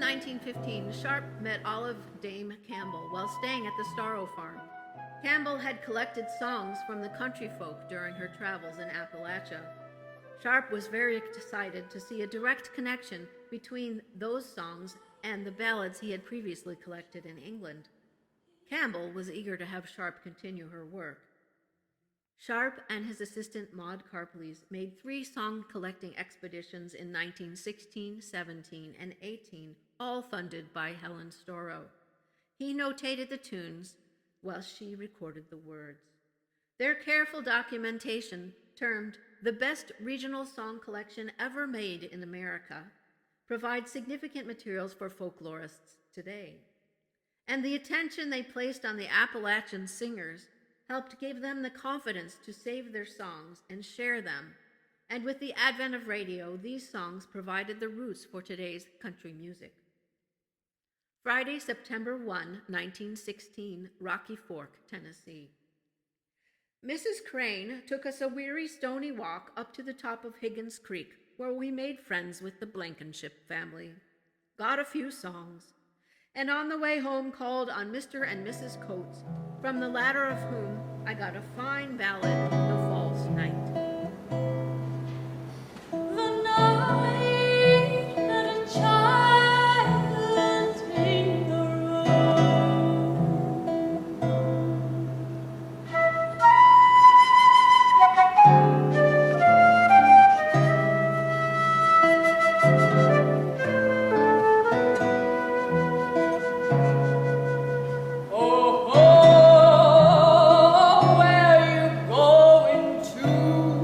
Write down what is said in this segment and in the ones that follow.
1915, Sharp met Olive Dame Campbell while staying at the Storrow Farm. Campbell had collected songs from the country folk during her travels in Appalachia. Sharp was very excited to see a direct connection between those songs and the ballads he had previously collected in England. Campbell was eager to have Sharp continue her work. Sharp and his assistant Maud Carpleys made 3 song-collecting expeditions in 1916, 17, and 18, all funded by Helen Storrow. He notated the tunes while she recorded the words. Their careful documentation, termed the best regional song collection ever made in America, provides significant materials for folklorists today. And the attention they placed on the Appalachian singers helped give them the confidence to save their songs and share them. And with the advent of radio, these songs provided the roots for today's country music. Friday, September 1, 1916, Rocky Fork, Tennessee. Mrs. Crane took us a weary, stony walk up to the top of Higgins Creek, where we made friends with the Blankenship family, got a few songs, and on the way home called on Mr. and Mrs. Coates, from the latter of whom I got a fine ballad, The False Night. The night that a child in the where you going to?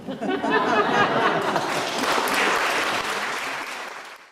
Thank you.